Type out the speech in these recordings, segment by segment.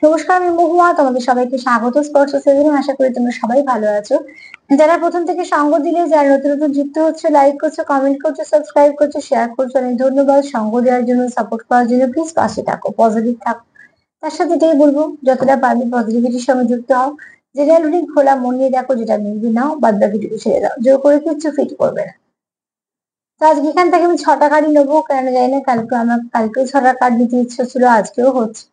নমস্কার, আমি মহুয়া। তোমাদের সবাইকে স্বাগত স্পর্শ সেভেনে। আশা করি তোমরা সবাই ভালো আছো। যারা প্রথম থেকে সঙ্গ দিলে, যারা নতুন নতুন যুক্ত হচ্ছে, লাইক করছো, কমেন্ট করছো, সাবস্ক্রাইব করছো, শেয়ার করছো, অনেক ধন্যবাদ। সঙ্গ দেওয়ার জন্য, সাপোর্ট করার জন্য। প্লিজ পাশে থাকো, পজিটিভ থাকো। তার সাথে এটাই বলবো, যতটা পারবে পজিটিভিটির সঙ্গে যুক্ত হও। যেটা রুটিন খোলা মন নিয়ে দেখো, যেটা মিলবে নাও, বাদ বাকিটুকু ছেড়ে দাও। জোর করে কিচ্ছু ফিট করবে না। তো আজকে এখান থেকে আমি 6টা কার্ডই নেবো, কেন জানি না। কালকেও 6টা কার্ড নিতে ইচ্ছা ছিল, আজকেও হচ্ছে।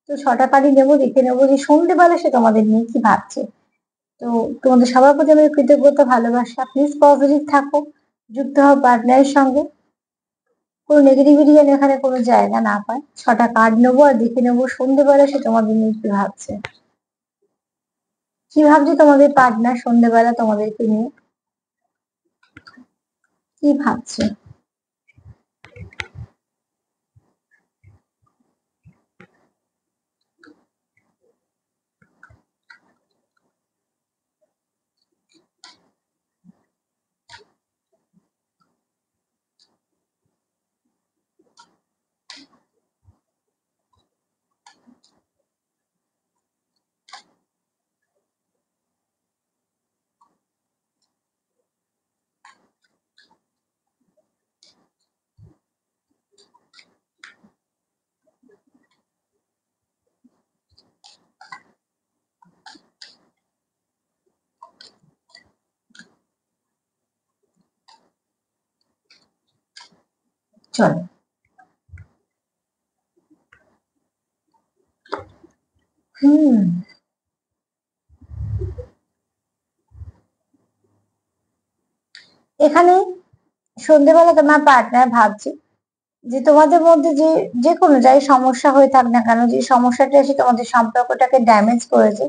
তো 6টা কার্ডই নেবো, দেখে নেবো যে সন্ধ্যেবেলা সে তোমাদের নিয়ে কি ভাবছে। তো তোমাদের সবার প্রতি আমার কৃতজ্ঞতা, ভালোবাসা। প্লিজ পজিটিভ থাকো, যুক্ত হও পার্টনারের সঙ্গে। কোনো নেগেটিভিটি যেন এখানে কোনো জায়গা না পায়। 6টা কার্ড নেবো আর দেখে নেবো সন্ধ্যেবেলা সে তোমাদের নিয়ে কি ভাবছে। কি ভাবছে তোমাদের পার্টনার সন্ধ্যেবেলা তোমাদেরকে নিয়ে, কি ভাবছে। চলো। হুম। এখানে সন্ধ্যেবেলা তোমার পার্টনার ভাবছে যে তোমাদের মধ্যে যে যে কোনো যাই সমস্যা হয়ে থাক না কেন, যে সমস্যাটা এসে তোমাদের সম্পর্কটাকে ড্যামেজ করেছে,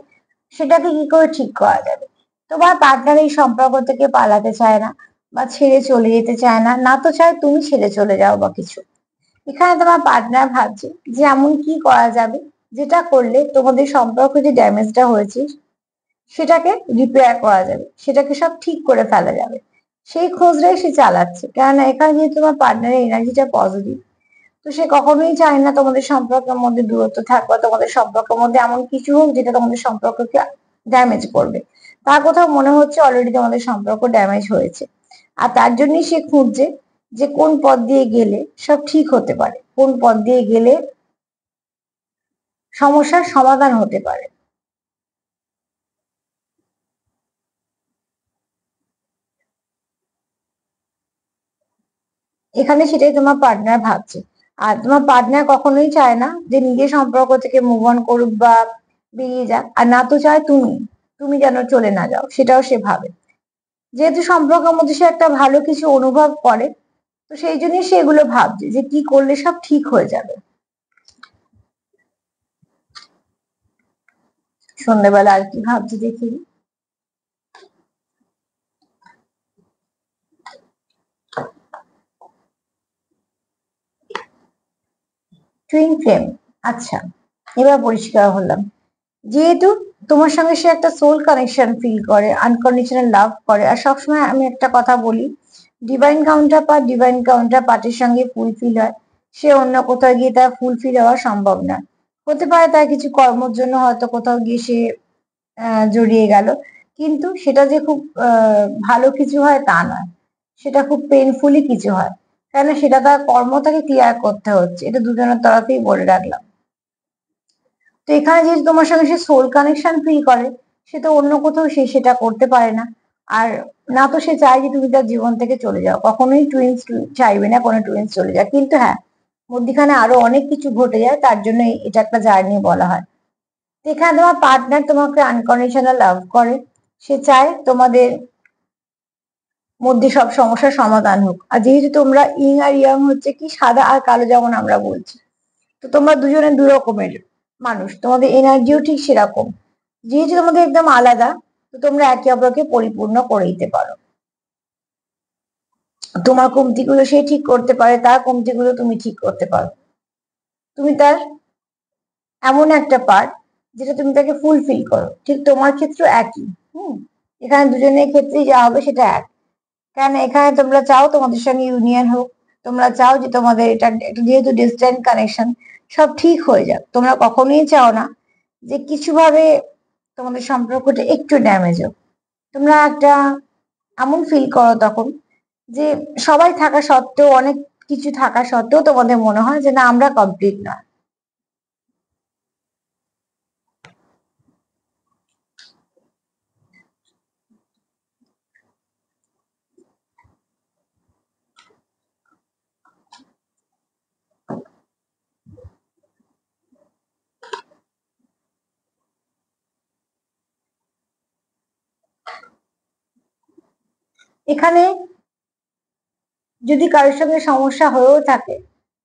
সেটাকে কি করে ঠিক করা যাবে। তোমার পার্টনার এই সম্পর্ক থেকে পালাতে চায় না, বা ছেড়ে চলে যেতে চায় না। না তো চায় তুমি ছেড়ে চলে যাও বা কিছু। এখানে তোমার পার্টনার ভাবছে যে এমন কি করা যাবে, যেটা করলে তোমাদের সম্পর্ক যে ড্যামেজটা হয়েছে সেটাকে রিপেয়ার করা যাবে, সেটাকে সব ঠিক করে ফেলা যাবে। সেই খোঁজটাই সে চালাচ্ছে, কেননা এখানে যেহেতু তোমার পার্টনারের এনার্জিটা পজিটিভ। তো সে কখনোই চায় না তোমাদের সম্পর্কের মধ্যে দূরত্ব থাক, বা তোমাদের সম্পর্কের মধ্যে এমন কিছু হোক যেটা তোমাদের সম্পর্ককে ড্যামেজ করবে। তার কোথাও মনে হচ্ছে অলরেডি তোমাদের সম্পর্ক ড্যামেজ হয়েছে। আর তার জন্যই সে খুঁজছে যে কোন পথ দিয়ে গেলে সব ঠিক হতে পারে, কোন পথ দিয়ে গেলে সমস্যার সমাধান হতে পারে। এখানে সেটাই তোমার পার্টনার ভাবছে। আর তোমার পার্টনার কখনোই চায় না যে নিজের সম্পর্ক থেকে মুভ অন করুক বা বেরিয়ে যাক। আর না তো চায় তুমি তুমি যেন চলে না যাও, সেটাও সে ভাবে। যেহেতু সম্পর্কের মধ্যে সে একটা ভালো কিছু অনুভব করে, তো সেই জন্যই সে এগুলো ভাবছে যে কি করলে সব ঠিক হয়ে যাবে। সন্ধ্যেবেলা আর কি ভাবছি দেখি। Twin flame. আচ্ছা, এবার পরিষ্কার হলাম। যেহেতু তোমার সঙ্গে সে একটা সোল কানেকশন ফিল করে, আনকন্ডিশনাল লাভ করে। আর সবসময় আমি একটা কথা বলি, ডিভাইন কাউন্টার পার্টির সঙ্গে ফুলফিল হয়, সে অন্য কোথাও গিয়ে তার ফুলফিল হওয়া সম্ভব না। হতে পারে তার কিছু কর্মর জন্য হয়তো কোথাও গিয়ে সে জড়িয়ে গেল, কিন্তু সেটা যে খুব ভালো কিছু হয় তা নয়। সেটা খুব পেনফুলি কিছু হয়, কেন সেটা তার কর্ম তাকে ক্লিয়ার করতে হচ্ছে। এটা দুজনের তরফেই বলে রাখলাম। তো এখানে যেহেতু তোমার সঙ্গে সে সোল কানেকশন ফিল করে, সে তো অন্য কোথাও সে সেটা করতে পারে না। আর না তো সে চায় যে তুমি তার জীবন থেকে চলে যাও, কখনোই টুইন্স চাইবে না কোনো টুইন্স চলে যায়। কিন্তু হ্যাঁ, মধ্যিখানে আরো অনেক কিছু ঘটে যায়, তার জন্য এটা একটা জার্নি বলা হয়। তো এখানে তোমার পার্টনার তোমাকে আনকন্ডিশনাল লাভ করে। সে চায় তোমাদের মধ্যে সব সমস্যার সমাধান হোক। আর যেহেতু তোমরা ইং আর ইয়াং হচ্ছে কি সাদা আর কালো, যেমন আমরা বলছি, তো তোমরা দুজনে দু রকমের মানুষ, তোমাদের এনার্জিও ঠিক সেরকম। যেহেতু তোমাদের একদম আলাদা, তো তোমরা একে অপরকে পরিপূর্ণ করে দিতে পারো। তোমার কমতিগুলো সে ঠিক করতে পারে, তার কমতিগুলো তুমি ঠিক করতে পারো। তুমি তার এমন একটা পার্ট যেটা তুমি তাকে ফুলফিল করো। ঠিক তোমার ক্ষেত্রে একই। হুম। এখানে দুজনের ক্ষেত্রেই যা হবে সেটা এক। কেন এখানে তোমরা চাও তোমাদের সঙ্গে ইউনিয়ন হোক, তোমরা চাও যে তোমাদের এটা যেহেতু ডিস্ট্যান্ট কানেকশন, সব ঠিক হয়ে যাক। তোমরা কখনোই চাও না যে কিছু ভাবে তোমাদের সম্পর্কটা একটু ড্যামেজ হোক। তোমরা একটা এমন ফিল করো তখন যে সবাই থাকা সত্ত্বেও, অনেক কিছু থাকা সত্ত্বেও তোমাদের মনে হয় যে না, আমরা কমপ্লিট না। এখানে যদি কারোর সঙ্গে সমস্যা হয়েও থাকে,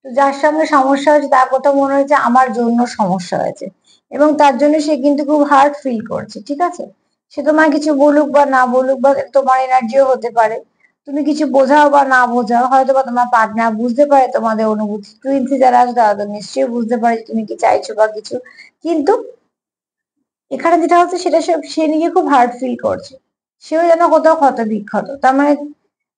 তো যার সঙ্গে সমস্যা হয়েছে তার কথা মনে হয়েছে আমার জন্য সমস্যা হয়েছে, এবং তার জন্য সে কিন্তু খুব হার্ট ফিল করছে, ঠিক আছে? সে তোমায় কিছু বলুক বা না বলুক, বা তোমার এনার্জিও হতে পারে, তুমি কিছু বোঝাও বা না বোঝাও, হয়তো বা তোমার পার্টনার বুঝতে পারে তোমাদের অনুভূতি, টুইনসে যারা আছে তারা তো নিশ্চয়ই বুঝতে পারে যে তুমি কি চাইছো বা কিছু। কিন্তু এখানে যেটা হচ্ছে সেটা সে নিজে খুব হার্ট ফিল করছে, সেও যেন কোথাও ক্ষত বিক্ষত। তার মানে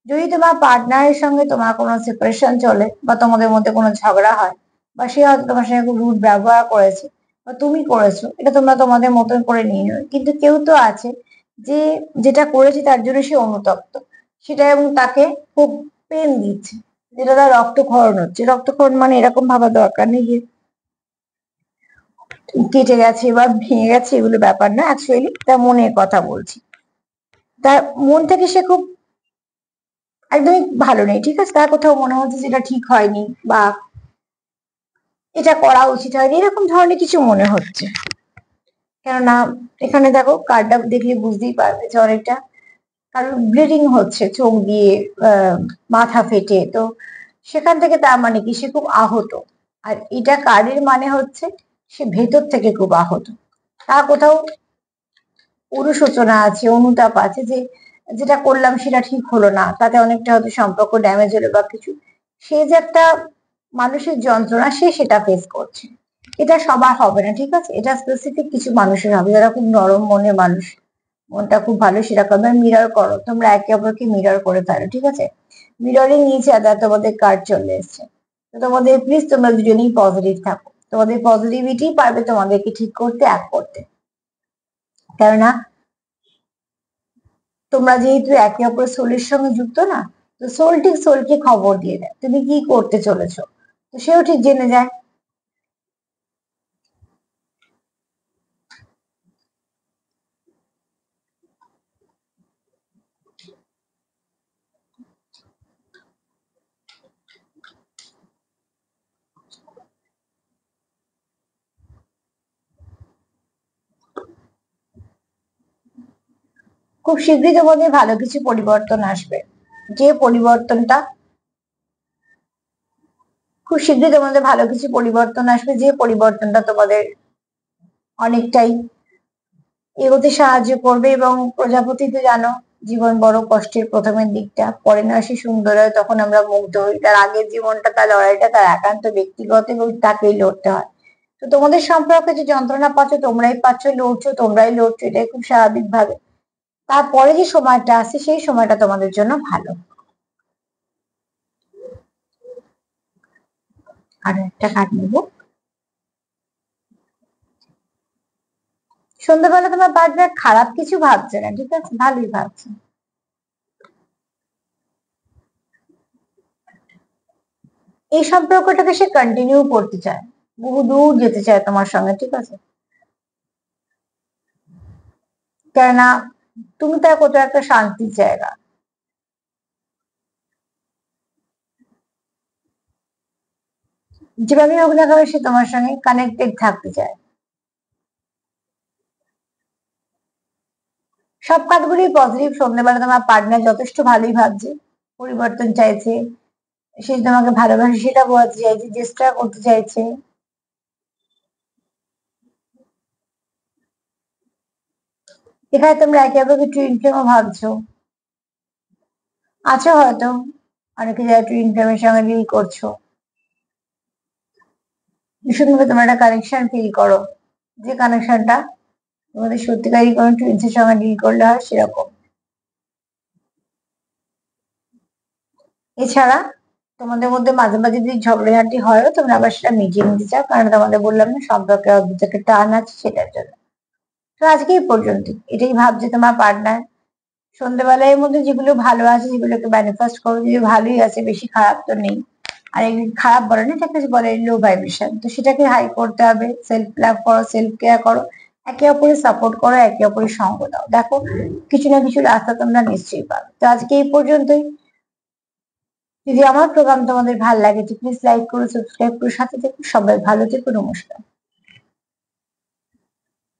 যদি তোমার পার্টনারের সঙ্গে তোমার কোনো সেপারেশন চলে, বা তোমাদের মধ্যে কোনো ঝগড়া হয়, বা সে হয়তো তোমার সঙ্গে খুব রুড ব্যবহার করেছে, বা তুমি করেছো, এটা তোমরা তোমাদের মতন করে নিয়ে নিও, কিন্তু কেউ তো আছে যে যেটা করেছে তার জন্য সে অনুতপ্ত সেটা, এবং তাকে খুব পেন দিচ্ছে, যেটা তার রক্তক্ষরণ হচ্ছে। রক্তক্ষরণ মানে এরকম ভাবা দরকার নেই যে কেটে গেছে বা ভেঙে গেছে, এগুলো ব্যাপার না, অ্যাকচুয়ালি তার মনের কথা বলছি। তার মন থেকে সে খুব একদমই ভালো নেই, ঠিক আছে? তার কোথাও মনে হচ্ছে যেটা ঠিক হয়নি, বা এটা করা উচিত হয়নি, এরকম ধরনের কিছু মনে হচ্ছে। কেননা এখানে দেখো, কার্ডটা দেখলে বুঝতেই পারবে যে অনেকটা কারোর ব্লিডিং হচ্ছে চোখ দিয়ে, মাথা ফেটে, তো সেখান থেকে তার মানে কি সে খুব আহত। আর এটা কার্ডের মানে হচ্ছে সে ভেতর থেকে খুব আহত, তার কোথাও অনুশোচনা আছে, অনুতাপ আছে যে যেটা করলাম সেটা ঠিক হলো না, তাতে অনেকটা হয়তো সম্পর্ক ড্যামেজ হলো বা কিছু। সে যে একটা মানসিক যন্ত্রণা, সে সেটা ফেস করছে। এটা সবার হবে না, ঠিক আছে? এটা স্পেসিফিক কিছু মানুষের হবে যারা খুব নরম মনের মানুষ, মনটা খুব ভালো, সেরকম। মিরর করো, তোমরা একে অপরকে মিরর করে ফেলো, ঠিক আছে? মিররের নিচে আদা তোমাদের কার্ড চলে এসছে, তো তোমাদের প্লিজ তোমরা দুজনেই পজিটিভ থাকো, তোমাদের পজিটিভিটি পারবে তোমাদেরকে ঠিক করতে, এক করতে। কেননা তোমরা যেহেতু একে অপরের সোলের সঙ্গে যুক্ত না, তো সোল ঠিক সোলকে খবর দিয়ে দেয় তুমি কি করতে চলেছো, তো সেও ঠিক জেনে যায়। খুব শীঘ্রই তোমাদের ভালো কিছু পরিবর্তন আসবে, যে পরিবর্তনটা খুব শীঘ্রই তোমাদের ভালো কিছু পরিবর্তন আসবে, যে পরিবর্তনটা তোমাদের অনেকটাই এগোতে সাহায্য করবে। এবং প্রজাপতি তো জানো, জীবন বড় কষ্টের প্রথমের দিকটা, পরে না সে সুন্দর হয়, তখন আমরা মুগ্ধ হই। তার আগের জীবনটা, তার লড়াইটা তার একান্ত ব্যক্তিগত, এবং তাকেই লড়তে হয়। তো তোমাদের সম্পর্কে যে যন্ত্রণা পাচ্ছ, তোমরাই পাচ্ছ, লড়ছো তোমরাই লড়ছো, এটাই খুব স্বাভাবিক ভাবে। তারপরে যে সময়টা আসছে সেই সময়টা তোমাদের জন্য ভালো। আর একটা কার্ড নেবো। সন্ধ্যাবেলা তোমার পার্টনার খারাপ কিছু ভাবছে না, ঠিক আছে? ভালোই ভাবছে। এই সম্পর্কটাকে সে কন্টিনিউ করতে চায়, বহু দূর যেতে চায় তোমার সঙ্গে, ঠিক আছে? কেননা তুমি তার কোথাও একটা শান্তির জায়গা, যেভাবে হোক না কেন সে তোমার সঙ্গে কানেক্টেড থাকতে চায়। সব কাজগুলি পজিটিভ। সন্ধ্যেবেলা তোমার পার্টনার যথেষ্ট ভালোই ভাবছে, পরিবর্তন চাইছে, সে তোমাকে ভালোবাসে সেটা বোঝাতে চাইছে, চেষ্টা করতে চাইছে। এখানে তোমরা একে অপরকে টুইন ফ্লেমও ভাবছো, আছো হয়তো অনেকে যারা টুইন ফ্লেমের সঙ্গে ডিল করছো, ভীষণভাবে তোমরা একটা কানেকশন ফিল করো, যে কানেকশনটা তোমাদের সত্যিকারই কোনো টুইন্সের সঙ্গে ডিল করলে হয় সেরকম। এছাড়া তোমাদের মধ্যে মাঝে মাঝে যদি ঝগড়াঝাটি হয় তোমরা আবার সেটা মিটিয়ে নিতে চাও, কারণ তোমাদের বললাম না সম্পর্কে অর্ধেকের টান আছে সেটার জন্য। তো আজকে এই পর্যন্ত, এটাই ভাবছে তোমার পার্টনার। সন্ধ্যেবেলায় এর মধ্যে যেগুলো ভালো আছে সেগুলোকে ম্যানিফেস্ট করো, যদি ভালোই আছে, বেশি খারাপ তো নেই। আর এই খারাপ বলে না, এটাকে বলে লো ভাইব্রেশন, তো সেটাকে হাই করতে হবে। সেলফ লাভ করো, সেলফ কেয়ার করো, একে অপরের সাপোর্ট করো, একে অপরের সঙ্গ দাও, দেখো কিছু না কিছু রাস্তা তোমরা নিশ্চয়ই পাবে। তো আজকে এই পর্যন্তই। যদি আমার প্রোগ্রাম তোমাদের ভালো লাগে তো প্লিজ লাইক করো, সাবস্ক্রাইব করো, সাথে থেকো। সবাই ভালো থেকো, নমস্কার।